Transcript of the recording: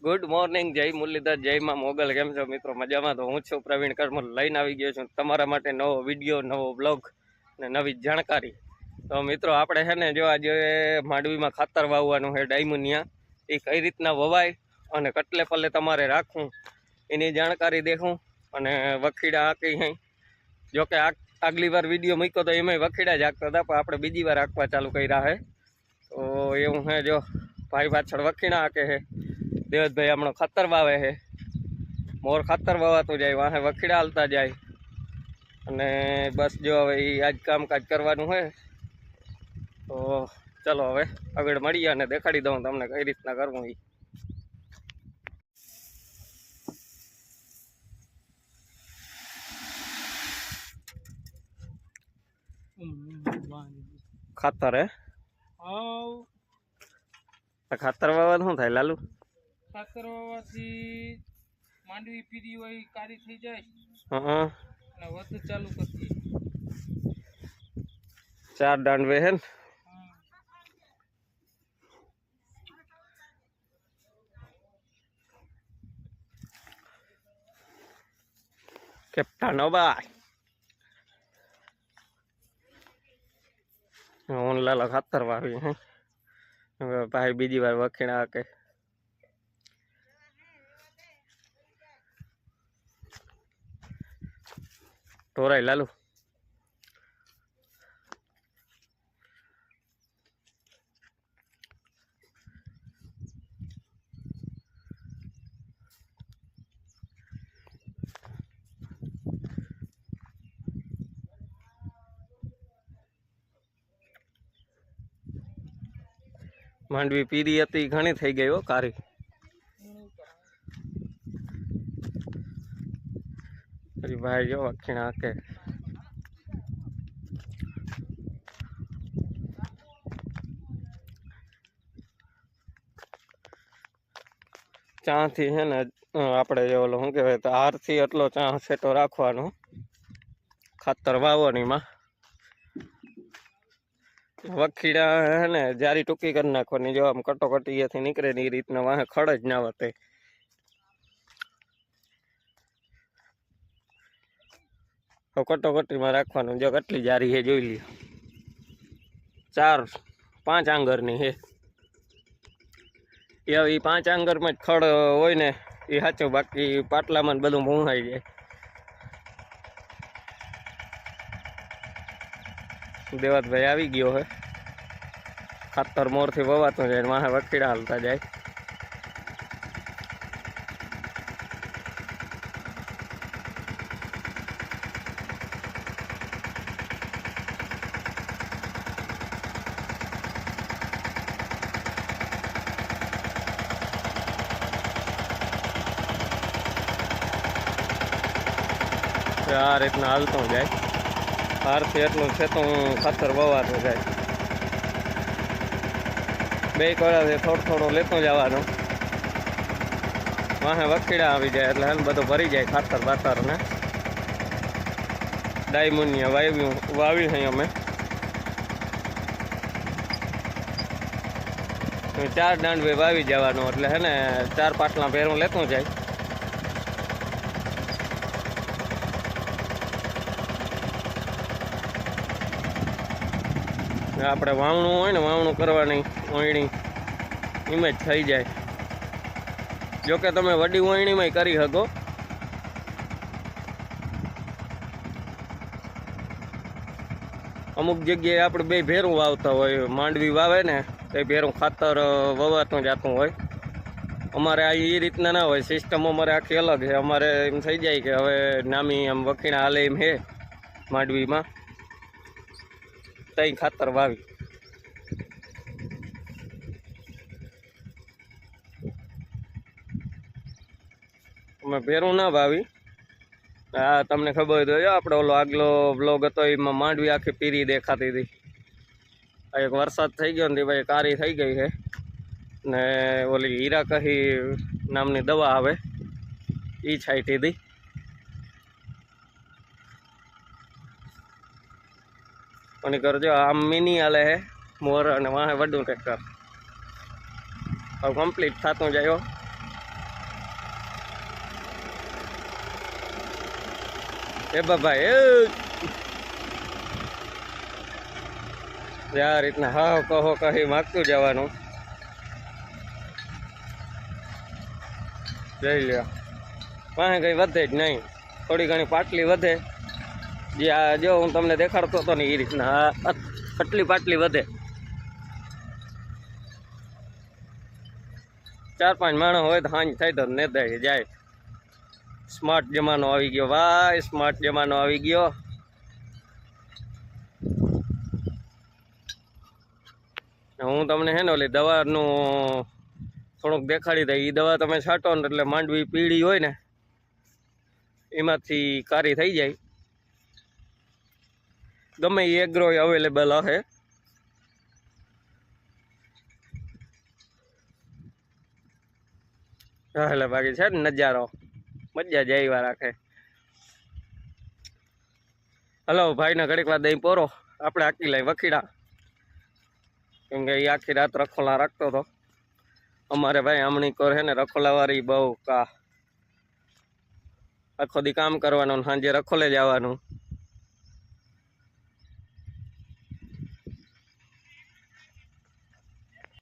Good morning, જય મુરલીધર, જય માં મોગલ. કેમ છો મિત્રો? મજામાં? તો હું છું પ્રવીણ કરમલ, લઈને આવી ગયો છું તમારા માટે નવો વિડીયો, નવો બ્લોગ ને નવી જાણકારી. તો મિત્રો આપણે છે ને જો આજે માંડવીમાં ખાતર વાવવાનું છે ડાયમુનિયા, એ કઈ રીતના વવાય અને કટલે પલ્લે તમારે રાખવું એની જાણકારી દેખું. અને વખીડા આંકી હઈ, જોકે આગલી વાર વિડીયો મૂક્યો તો એમાંય વખીડા જ આંકતા હતા, પણ આપણે બીજી વાર આંકવા ચાલુ કર્યા છે. તો એવું હે, જો ભાઈ પાછળ વખીડા આંકે છે, દેવતભાઈ હમણાં ખાતર વાવે છે, મોર ખાતર વાવાતું જાય, વાહે વખીડા હાલતા જાય. અને બસ જો હવે એ આજ કામકાજ કરવાનું છે. તો ચલો હવે આગળ મળીએ અને દેખાડી દઉં તમને કઈ રીતના કરવું એ. ખાતર હે ખાતર વાવવાનું શું થાય લાલુ? ખાતર વાવવાથી માંડવી પીરી હોય કાળી થઈ જાય અને વધુ ચાલુ કરતી 4 દાંડવે હે ને? કેપ્ટન ભાઈ હું લાલા ખાતર વાવી હે, ભાઈ બીજી વાર વખીણા કે ટોરાય લાલુ. માંડવી પીરી હતી ઘણી થઈ ગઈ હો કારી. ભાઈ જો વખીણા કે ચાથી છે ને આપણે ઓલો શું કહેવાય તો હારથી એટલો ચા સેટો રાખવાનો ખાતર વાવણીમાં. વખીડા હે ને જારી ટૂંકી કરી નાખવાની, જો આમ કટોકટીએથી નીકળે ને એ રીતના વાહે ખડ જ ના વતે. કટોકટીમાં રાખવાનું, જો કેટલી જારી છે જોઈ લ્યો, 4-5 આંગરની છે. એ 5 આંગરમાં જ ખડ હોય ને એ સાચું, બાકી પાટલામાં બધું ભૂંહાઈ જાય. દેવાતભાઈ આવી ગયો હે, ખાતર મોરથી વવાતું જાય, વાહે વખીડા હાલતા જાય. આ રીતના હાલતું જાય, હારથી એટલું છે તો ખાતર વવાતું જાય. બે કળાથી થોડું લેતું જવાનું, વાહે વખીડા આવી જાય એટલે એને બધું ભરી જાય ખાતર બાતર ને. ડાયમુનિયા વાવી છે અમે, 4 દાંડવે વાવી જવાનું એટલે હે ને 4 પાટલા ભેરું લેતું જાય. આપણે વાવણું હોય ને, વાવણું કરવાની વણીણી એમાં જ થઈ જાય. જોકે તમે વડી વણીણીમાં કરી શકો. અમુક જગ્યાએ આપણે બે ભેરું વાવતા હોય, માંડવી વાવે ને તો ભેરું ખાતર વવાતું જતું હોય. અમારે આ એ રીતના ના હોય, સિસ્ટમ અમારે આખી અલગ છે. અમારે એમ થઈ જાય કે હવે નામી આમ વખીણા હાલે એમ હે માંડવીમાં, તઈ ખાતર વાવી. અમે ભેરું ના વાવી. હા, તમને ખબર હોય તો આપણે ઓલો આગલો બ્લોગ હતો એમાં માંડવી આખી પીરી દેખાતી હતી. એક વરસાદ થઈ ગયો ને ભાઈ કારી થઈ ગઈ છે ને ઓલી હીરા કહી નામની દવા આવે એ છાંટી હતી. અને કરજો આમ મિની હાલે હે મોર અને વાહે વડું ટ્રેક્ટર. હવે કમ્પ્લીટ થતું જાય. એ બાબા એ આ રીતના હા કહો કહી માગતું જવાનું. જોઈ લ્યો પાસે કઈ વધે જ નહીં, થોડી ઘણી પાટલી વધે. જે આ જો હું તમને દેખાડતો હતો ને એ રીતના આટલી પાટલી વધે. 4-5 માણસ હોય તો સાંજ થાય તો નેદાઈ જાય. સ્માર્ટ જમાનો આવી ગયો ભાઈ, સ્માર્ટ જમાનો આવી ગયો. હું તમને હે ને ઓલી દવાનું થોડુંક દેખાડી દઈ. એ દવા તમે છાંટો ને એટલે માંડવી પીળી હોય ને એમાંથી કારી થઈ જાય. ગમે એ એગ્રો અવેલેબલ હશે. એટલે બાકી છે ને નજારો મજા જ આવ્યા રાખે. હલો ભાઈને ઘડીક વાર દહીં પોરો, આપણે આકી લઈ વખીડા, કેમ કે એ આખી રાત રખોલા રાખતો હતો. અમારે ભાઈ આમણી કોર છે ને રખોલાવાળી બહુ કા, આખો દી કામ કરવાનું, સાંજે રખોલે જવાનું.